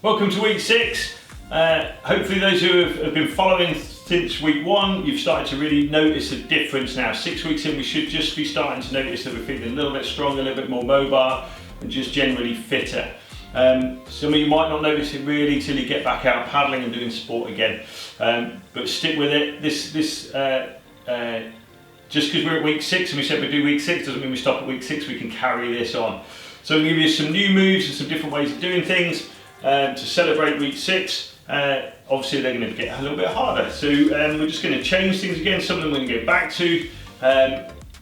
Welcome to week 6. Hopefully those who have been following since week 1, you've started to really notice a difference now. 6 weeks in, we should just be starting to notice that we're feeling a little bit stronger, a little bit more mobile, and just generally fitter. Some of you might not notice it really till you get back out paddling and doing sport again. But stick with it. Just because we're at week 6 and we said we do week 6 doesn't mean we stop at week 6, we can carry this on. So I'm going to give you some new moves and some different ways of doing things to celebrate week 6. Obviously they're going to get a little bit harder. So we're just going to change things again, some of them we're going to go back to.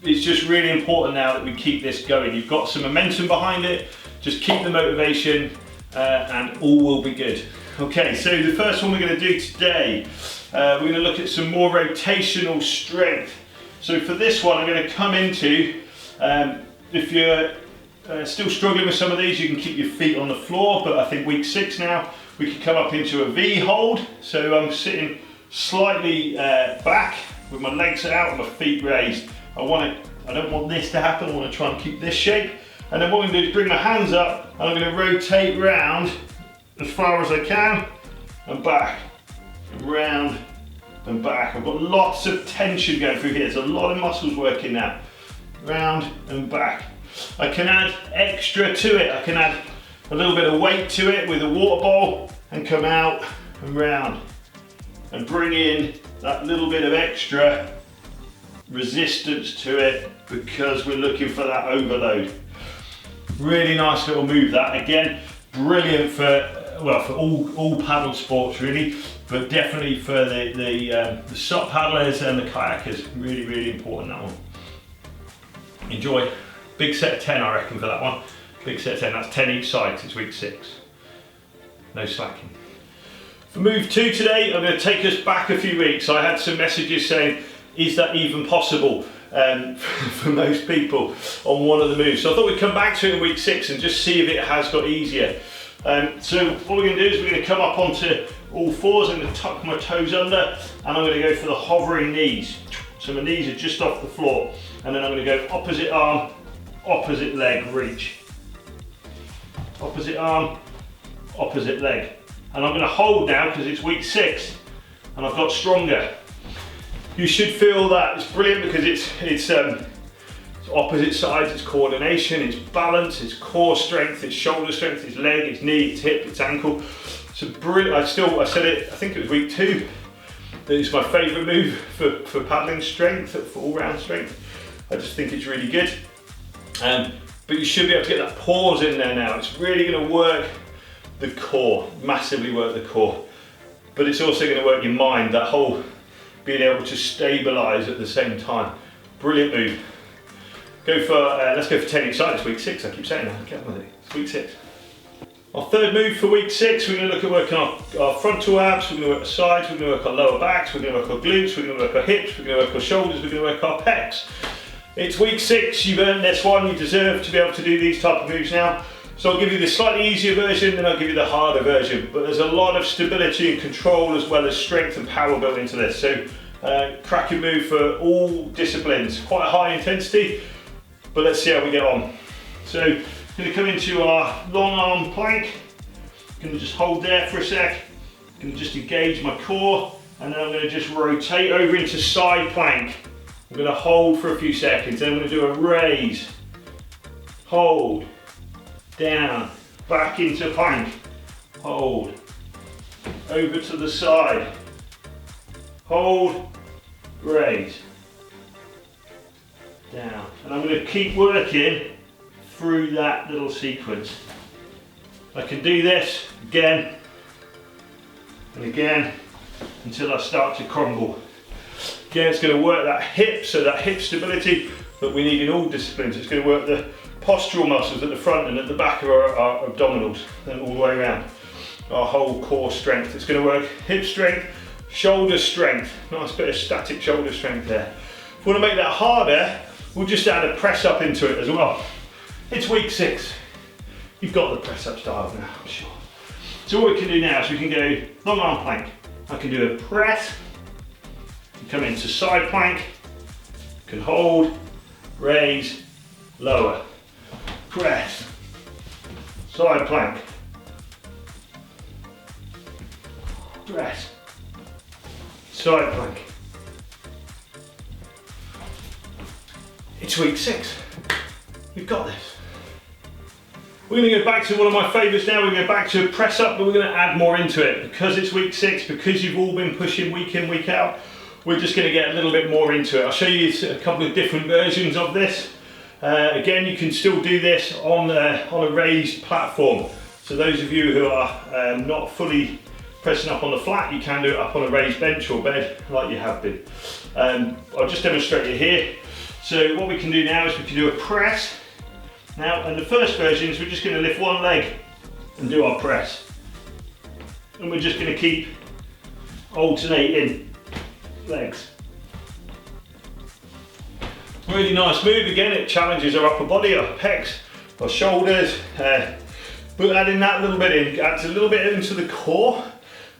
It's just really important now that we keep this going. You've got some momentum behind it, just keep the motivation and all will be good. Okay, so the first one we're going to do today, we're going to look at some more rotational strength. So for this one I'm going to come into, if you're still struggling with some of these, you can keep your feet on the floor, but I think week 6 now, we can come up into a V hold. So I'm sitting slightly back with my legs out and my feet raised. I don't want this to happen, I want to try and keep this shape. And then what I'm going to do is bring my hands up and I'm going to rotate round as far as I can and back, and round and back. I've got lots of tension going through here, there's a lot of muscles working now. Round and back. I can add extra to it, I can add a little bit of weight to it with a water bowl and come out and round and bring in that little bit of extra resistance to it because we're looking for that overload. Really nice little move that. Again, brilliant for all paddle sports really, but definitely for the SUP paddlers and the kayakers. Really, really important, that one. Enjoy. Big set of 10 I reckon for that one. Big set of 10, that's 10 each side, it's week 6. No slacking. For move 2 today, I'm going to take us back a few weeks. I had some messages saying, is that even possible for most people on one of the moves? So I thought we'd come back to it in week 6 and just see if it has got easier. So what we're going to do is we're going to come up onto all fours. I'm going to tuck my toes under and I'm going to go for the hovering knees. So my knees are just off the floor. And then I'm going to go opposite arm, opposite leg, reach. Opposite arm, opposite leg. And I'm going to hold now because it's week 6 and I've got stronger. You should feel that it's brilliant because it's opposite sides, it's coordination, it's balance, it's core strength, it's shoulder strength, it's leg, it's knee, it's hip, it's ankle. It's a brilliant, I said it, I think it was week 2, that it's my favourite move for paddling strength, for all round strength. I just think it's really good. But you should be able to get that pause in there now. It's really going to work the core, massively work the core. But it's also going to work your mind, that whole being able to stabilise at the same time. Brilliant move. Let's go for 10 each side. It's week 6, I keep saying that, get on with it. It's week 6. Our third move for week 6, we're going to look at working our frontal abs, we're going to work our sides, we're going to work our lower backs, we're going to work our glutes, we're going to work our hips, we're going to work our shoulders, we're going to work our pecs. It's week 6, you've earned this one, you deserve to be able to do these type of moves now. So I'll give you the slightly easier version, then I'll give you the harder version. But there's a lot of stability and control as well as strength and power built into this. So cracking move for all disciplines. Quite a high intensity, but let's see how we get on. So I'm going to come into our long arm plank. I'm going to just hold there for a sec. I'm going to just engage my core and then I'm going to just rotate over into side plank. I'm going to hold for a few seconds, then I'm going to do a raise, hold, down, back into plank, hold, over to the side, hold, raise, down. And I'm going to keep working through that little sequence. I can do this again and again until I start to crumble. Again, it's going to work that hip, so that hip stability that we need in all disciplines. It's going to work the postural muscles at the front and at the back of our abdominals and all the way around. Our whole core strength. It's going to work hip strength, shoulder strength. Nice bit of static shoulder strength there. If we want to make that harder, we'll just add a press up into it as well. It's week 6. You've got the press up style now, I'm sure. So what we can do now is we can go long arm plank. I can do a press. Come into side plank, can hold, raise, lower, press, side plank, press, side plank. It's week 6. You've got this. We're going to go back to one of my favourites now. We're going to go back to a press up, but we're going to add more into it. Because it's week 6, because you've all been pushing week in, week out, we're just going to get a little bit more into it. I'll show you a couple of different versions of this. Again, you can still do this on a raised platform. So those of you who are not fully pressing up on the flat, you can do it up on a raised bench or bed like you have been. I'll just demonstrate it here. So what we can do now is we can do a press. Now, and the first version is we're just going to lift one leg and do our press. And we're just going to keep alternating legs. Really nice move. Again, it challenges our upper body, our pecs, our shoulders. But adding that little bit in, adds a little bit into the core,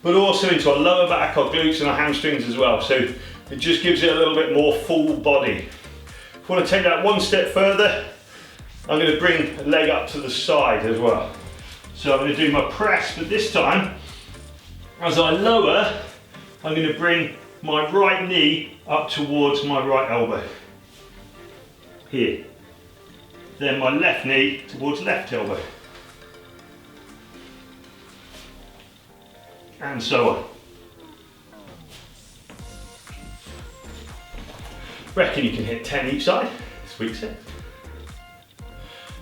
but also into our lower back, our glutes and our hamstrings as well. So it just gives it a little bit more full body. If I want to take that one step further, I'm going to bring a leg up to the side as well. So I'm going to do my press, but this time, as I lower, I'm going to bring my right knee up towards my right elbow. Here. Then my left knee towards left elbow. And so on. Reckon you can hit 10 each side. It's week 6.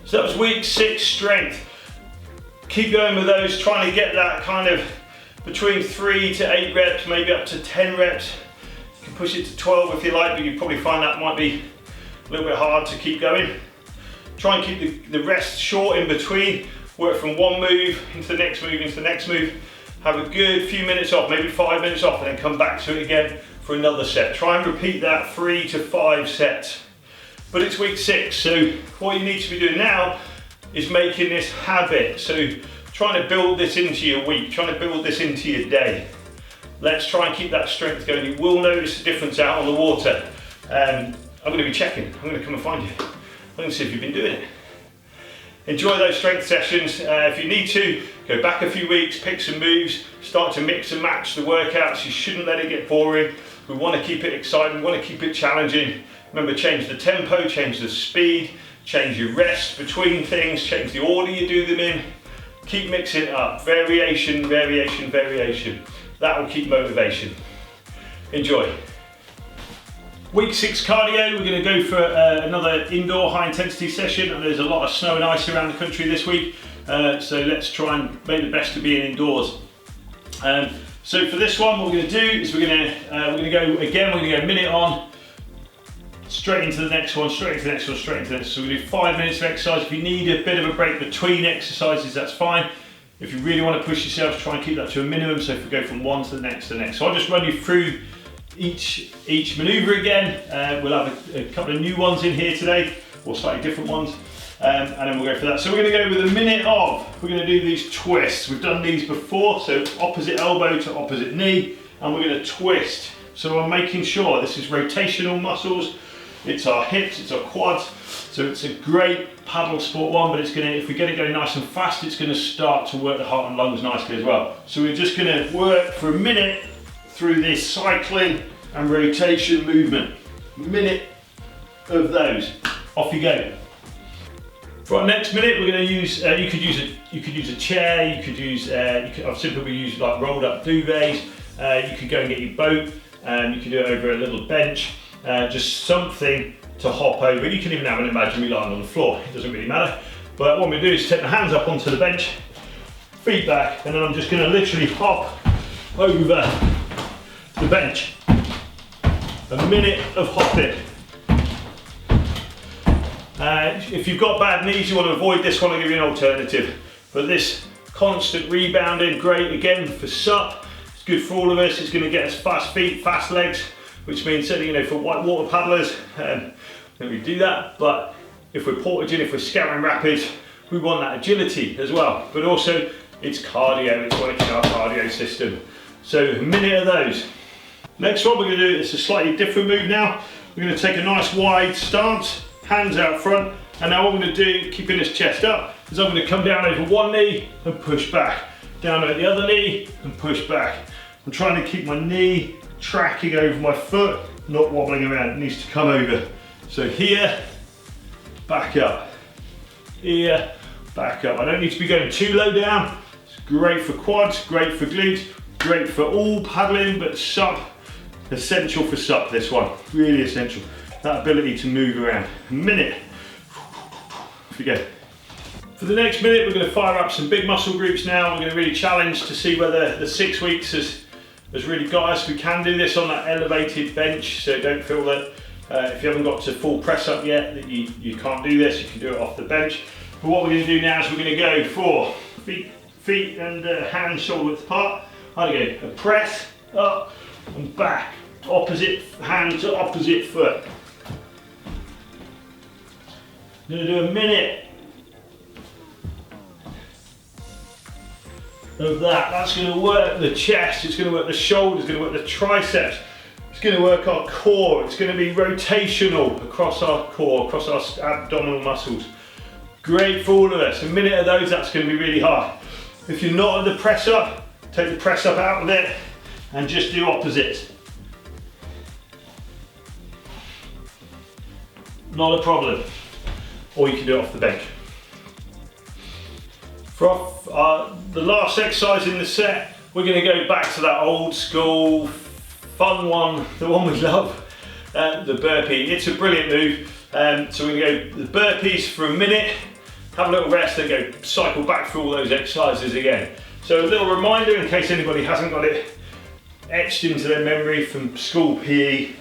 So that was week 6 strength. Keep going with those, trying to get that kind of between 3 to 8 reps, maybe up to 10 reps. You can push it to 12 if you like, but you probably find that might be a little bit hard to keep going. Try and keep the rest short in between. Work from one move into the next move, into the next move. Have a good few minutes off, maybe 5 minutes off, and then come back to it again for another set. Try and repeat that 3 to 5 sets. But it's week 6, so what you need to be doing now is making this habit. So trying to build this into your week, trying to build this into your day. Let's try and keep that strength going. You will notice a difference out on the water. I'm going to be checking. I'm going to come and find you. I'm going to see if you've been doing it. Enjoy those strength sessions. If you need to, go back a few weeks, pick some moves, start to mix and match the workouts. You shouldn't let it get boring. We want to keep it exciting, we want to keep it challenging. Remember, change the tempo, change the speed, change your rest between things, change the order you do them in. Keep mixing it up. Variation, variation, variation. That will keep motivation. Enjoy. Week 6 cardio, we're going to go for another indoor high intensity session, and there's a lot of snow and ice around the country this week, so let's try and make the best of being indoors. So for this one, what we're going to do is we're going to go again, we're going to go a minute on, straight into the next one, straight into the next one, straight into the next. So we're going to do 5 minutes of exercise. If you need a bit of a break between exercises, that's fine. If you really want to push yourself, try and keep that to a minimum. So if we go from one to the next to the next. So I'll just run you through each maneuver again. We'll have a couple of new ones in here today, or slightly different ones, and then we'll go for that. So we're going to go with a minute of, we're going to do these twists. We've done these before, so opposite elbow to opposite knee, and we're going to twist. So I'm making sure this is rotational muscles, it's our hips, it's our quads, so it's a great paddle sport one, but it's going to, if we get it going nice and fast, it's going to start to work the heart and lungs nicely as well. So we're just going to work for a minute through this cycling and rotation movement. A minute of those. Off you go. For our next minute, we're going to use. You could use a chair. You could use. I've simply used like rolled up duvets. You could go and get your boat. You can do it over a little bench. Just something to hop over. You can even have an imaginary line on the floor. It doesn't really matter. But what we do is take the hands up onto the bench, feet back, and then I'm just going to literally hop over the bench. A minute of hopping. If you've got bad knees, you want to avoid this one, I'll give you an alternative. But this constant rebounding, great again for SUP. It's good for all of us. It's going to get us fast feet, fast legs, which means certainly, for white water paddlers, we do that. But if we're portaging, if we're scouring rapids, we want that agility as well. But also, it's cardio. It's working our cardio system. So a minute of those. Next one we're going to do, it's a slightly different move now. We're going to take a nice wide stance, hands out front, and now what I'm going to do, keeping this chest up, is I'm going to come down over one knee and push back. Down over the other knee and push back. I'm trying to keep my knee tracking over my foot, not wobbling around. It needs to come over. So here, back up. Here, back up. I don't need to be going too low down. It's great for quads, great for glutes, great for all paddling, but sup, essential for sup, this one. Really essential. That ability to move around. A minute. Off we go. For the next minute, we're going to fire up some big muscle groups now. We're going to really challenge to see whether the 6 weeks has really got us. We can do this on that elevated bench, so don't feel that if you haven't got to full press up yet, that you can't do this. You can do it off the bench. But what we're going to do now is we're going to go for feet and hands shoulder width apart. I'm going to go a press, up and back, opposite hand to opposite foot. I'm going to do a minute of that. That's going to work the chest, it's going to work the shoulders, it's going to work the triceps, it's going to work our core, it's going to be rotational across our core, across our abdominal muscles. Great for all of us. A minute of those, that's going to be really hard. If you're not at the press up, take the press up out of it and just do opposites. Not a problem. Or you can do it off the bench. For the last exercise in the set, we're going to go back to that old school fun one, the one we love, the burpee. It's a brilliant move. So we're going to go the burpees for a minute, have a little rest, then go cycle back through all those exercises again. So a little reminder in case anybody hasn't got it etched into their memory from school PE.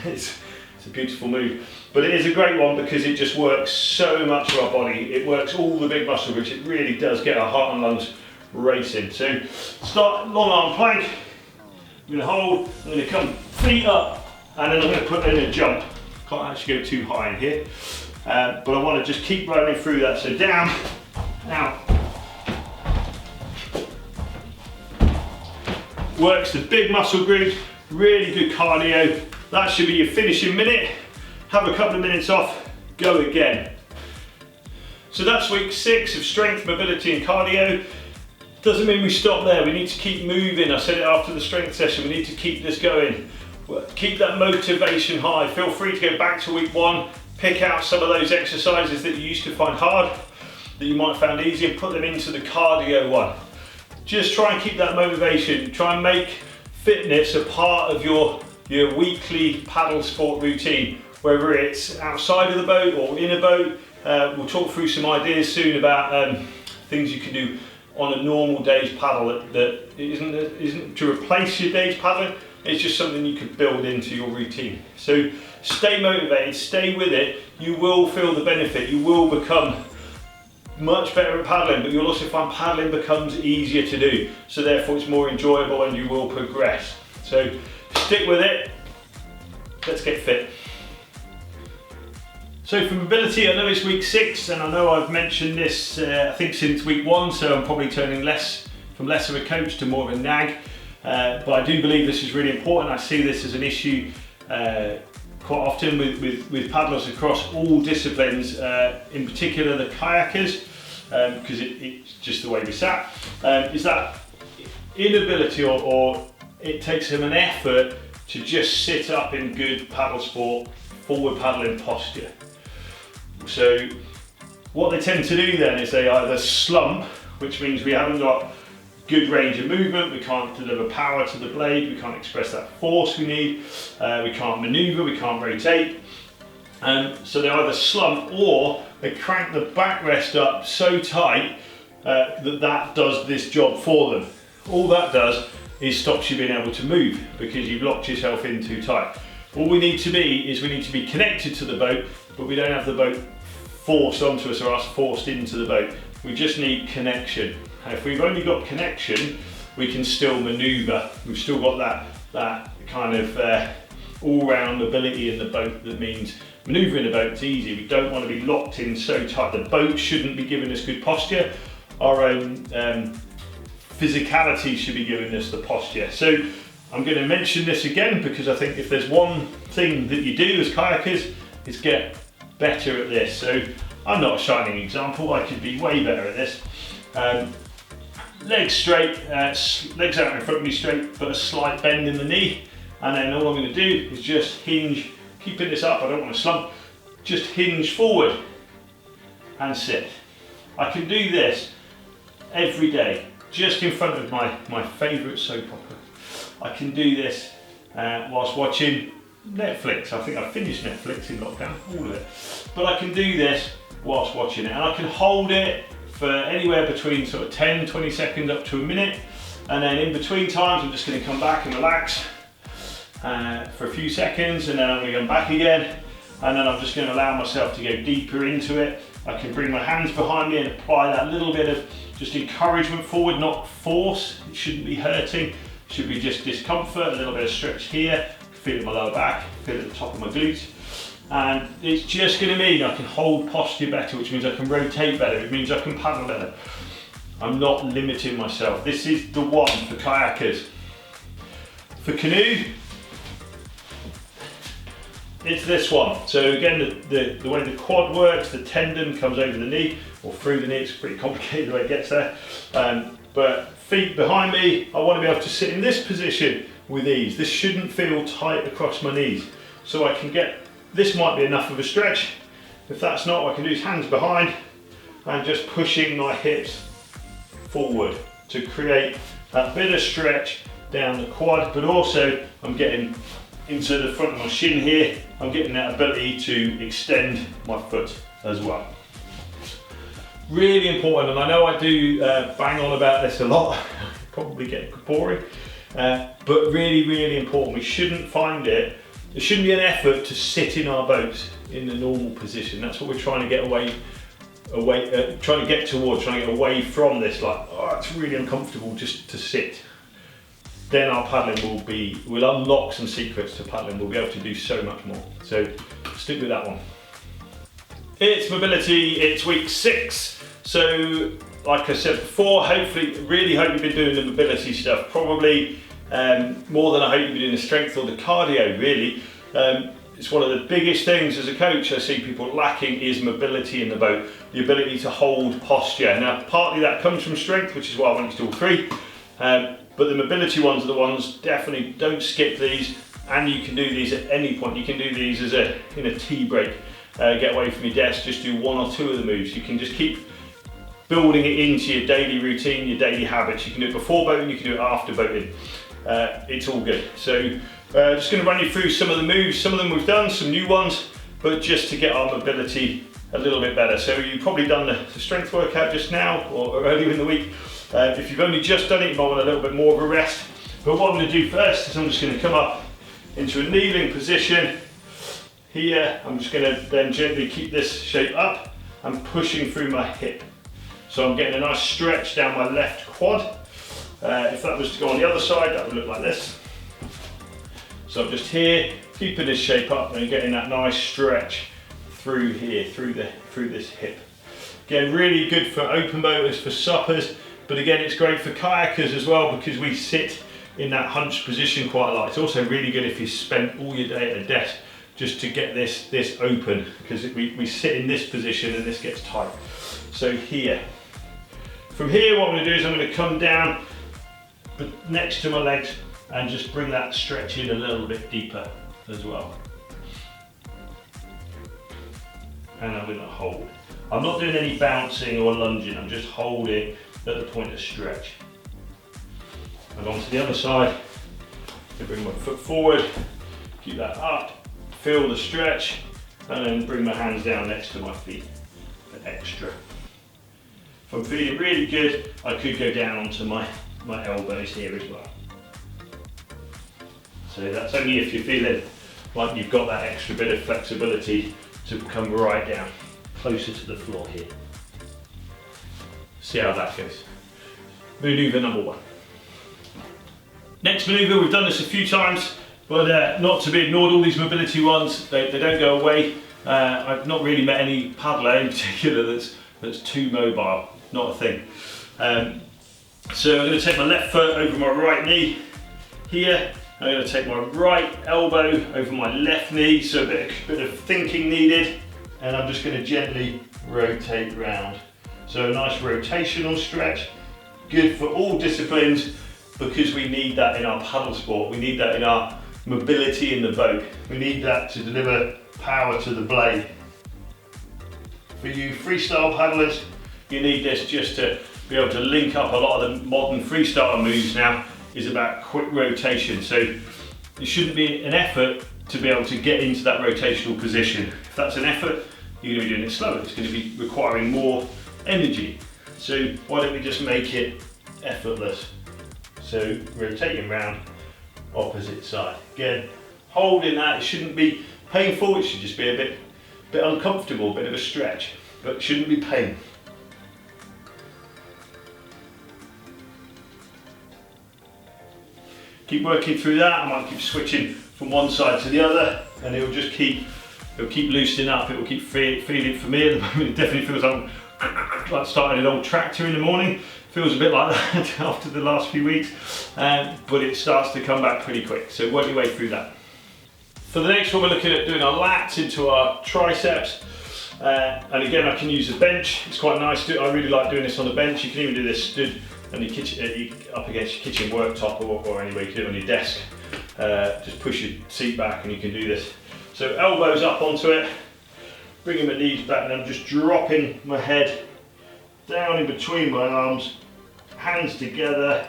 It's a beautiful move, but it is a great one because it just works so much for our body. It works all the big muscle groups. It really does get our heart and lungs racing. So start long arm plank. I'm going to hold, I'm going to come feet up, and then I'm going to put in a jump. Can't actually go too high in here, but I want to just keep running through that. So down, out. Works the big muscle groups, really good cardio. That should be your finishing minute. Have a couple of minutes off, go again. So that's week 6 of strength, mobility and cardio. Doesn't mean we stop there, we need to keep moving. I said it after the strength session, we need to keep this going. Keep that motivation high. Feel free to go back to week 1, pick out some of those exercises that you used to find hard, that you might have found easy, and put them into the cardio one. Just try and keep that motivation. Try and make fitness a part of your weekly paddle sport routine, whether it's outside of the boat or in a boat. We'll talk through some ideas soon about things you can do on a normal day's paddle that isn't to replace your day's paddling. It's just something you can build into your routine. So stay motivated, stay with it. You will feel the benefit. You will become much better at paddling, but you'll also find paddling becomes easier to do. So therefore it's more enjoyable and you will progress. So stick with it. Let's get fit. So for mobility, I know it's week 6, and I know I've mentioned this I think since week 1, so I'm probably turning from less of a coach to more of a nag. But I do believe this is really important. I see this as an issue quite often with paddlers across all disciplines, in particular the kayakers, because it's just the way we sat, is that inability or it takes them an effort to just sit up in good paddle sport, forward paddling posture. So what they tend to do then is they either slump, which means we haven't got good range of movement, we can't deliver power to the blade, we can't express that force we need, we can't maneuver, we can't rotate. So they either slump or they crank the backrest up so tight that does this job for them. All that does is stops you being able to move because you've locked yourself in too tight. All we need to be connected to the boat, but we don't have the boat forced onto us or us forced into the boat. We just need connection. And if we've only got connection, we can still maneuver. We've still got that kind of all-round ability in the boat that means manoeuvring the boat's easy. We don't want to be locked in so tight. The boat shouldn't be giving us good posture. Our own physicality should be giving us the posture. So I'm going to mention this again because I think if there's one thing that you do as kayakers, is get better at this. So I'm not a shining example, I could be way better at this. legs straight, legs out in front of me straight, but a slight bend in the knee. And then all I'm going to do is just hinge, keeping this up, I don't want to slump, just hinge forward and sit. I can do this every day, just in front of my favourite soap opera. I can do this whilst watching Netflix. I think I finished Netflix in lockdown, all of it. But I can do this whilst watching it, and I can hold it for anywhere between sort of 10, 20 seconds up to a minute. And then in between times, I'm just going to come back and relax for a few seconds, and then I'm going to come back again. And then I'm just going to allow myself to go deeper into it. I can bring my hands behind me and apply that little bit of just encouragement forward, not force. It shouldn't be hurting. It should be just discomfort, a little bit of stretch here. Feel it in my lower back, feel it at the top of my glutes. And it's just going to mean I can hold posture better, which means I can rotate better. It means I can paddle better. I'm not limiting myself. This is the one for kayakers. For canoe, it's this one. So again, the way the quad works, the tendon comes over the knee or through the knee. It's pretty complicated the way it gets there. But feet behind me, I want to be able to sit in this position with ease. This shouldn't feel tight across my knees. So I can get, this might be enough of a stretch. If that's not, what I can do is hands behind and just pushing my hips forward to create that bit of stretch down the quad, but also I'm getting into the front of my shin here. I'm getting that ability to extend my foot as well. Really important, and I know I do bang on about this a lot, probably get boring, but really, really important. We shouldn't find it, there shouldn't be an effort to sit in our boats in the normal position. That's what we're trying to get trying to get towards, trying to get away from this, like, oh, it's really uncomfortable just to sit. Then our paddling will unlock some secrets to paddling. We'll be able to do so much more. So stick with that one. It's mobility, it's week 6. So like I said before, really hope you've been doing the mobility stuff. Probably more than I hope you've been doing the strength or the cardio, really. It's one of the biggest things as a coach I see people lacking is mobility in the boat. The ability to hold posture. Now partly that comes from strength, which is why I want you to do all 3. But the mobility ones are the ones, definitely don't skip these, and you can do these at any point. You can do these in a tea break, get away from your desk, just do 1 or 2 of the moves. You can just keep building it into your daily routine, your daily habits. You can do it before boating, you can do it after boating. It's all good. So just going to run you through some of the moves. Some of them we've done, some new ones, but just to get our mobility a little bit better. So you've probably done the strength workout just now or earlier in the week. If you've only just done it, you might want a little bit more of a rest. But what I'm going to do first is I'm just going to come up into a kneeling position. Here, I'm just going to then gently keep this shape up and pushing through my hip. So I'm getting a nice stretch down my left quad. If that was to go on the other side, that would look like this. So I'm just here, keeping this shape up and getting that nice stretch through here, through this hip. Again, really good for open boaters, for suppers. But again, it's great for kayakers as well because we sit in that hunched position quite a lot. It's also really good if you spend all your day at a desk just to get this open, because we sit in this position and this gets tight. So here. From here, what I'm going to do is I'm going to come down next to my legs and just bring that stretch in a little bit deeper as well. And I'm going to hold. I'm not doing any bouncing or lunging, I'm just holding at the point of stretch. And on to the other side, I bring my foot forward, keep that up, feel the stretch, and then bring my hands down next to my feet for extra. If I'm feeling really good, I could go down onto my elbows here as well. So that's only if you're feeling like you've got that extra bit of flexibility to come right down, closer to the floor here. See how that goes. Maneuver number 1. Next maneuver, we've done this a few times, but not to be ignored. All these mobility ones, they don't go away. I've not really met any paddler in particular that's too mobile, not a thing. So I'm going to take my left foot over my right knee here. I'm going to take my right elbow over my left knee, so a bit of thinking needed, and I'm just going to gently rotate round. So a nice rotational stretch, good for all disciplines because we need that in our paddle sport. We need that in our mobility in the boat. We need that to deliver power to the blade. For you freestyle paddlers, you need this just to be able to link up. A lot of the modern freestyle moves now is about quick rotation. So it shouldn't be an effort to be able to get into that rotational position. If that's an effort, you're going to be doing it slower. It's going to be requiring more energy. So why don't we just make it effortless? So rotating round, opposite side. Again, holding that, it shouldn't be painful, it should just be a bit uncomfortable, a bit of a stretch, but it shouldn't be pain. Keep working through that. I might keep switching from one side to the other, and it'll keep loosening up. It will keep feeling for me at the moment. It definitely feels like starting an old tractor in the morning. Feels a bit like that after the last few weeks, but it starts to come back pretty quick. So work your way through that. For the next one, we're looking at doing our lats into our triceps. And again, I can use a bench. It's quite nice. I really like doing this on the bench. You can even do this stood on your kitchen, up against your kitchen worktop or anywhere. You can do it on your desk. Just push your seat back and you can do this. So elbows up onto it, bringing my knees back, and I'm just dropping my head down in between my arms, hands together,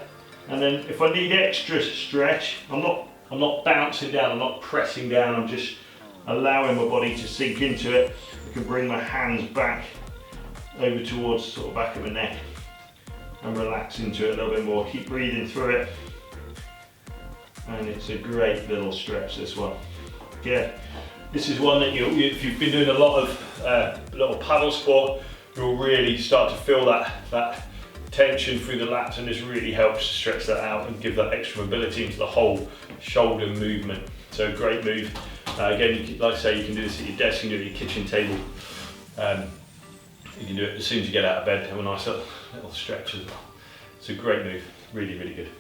and then if I need extra stretch, I'm not bouncing down, I'm not pressing down, I'm just allowing my body to sink into it. I can bring my hands back over towards sort of back of my neck and relax into it a little bit more. Keep breathing through it, and it's a great little stretch, this one. Yeah, this is one that if you've been doing a lot of little paddle sport, you'll really start to feel that tension through the lats, and this really helps to stretch that out and give that extra mobility into the whole shoulder movement. So great move. Again, like I say, you can do this at your desk, you can do it at your kitchen table. You can do it as soon as you get out of bed, have a nice little stretch as well. It's a great move, really, really good.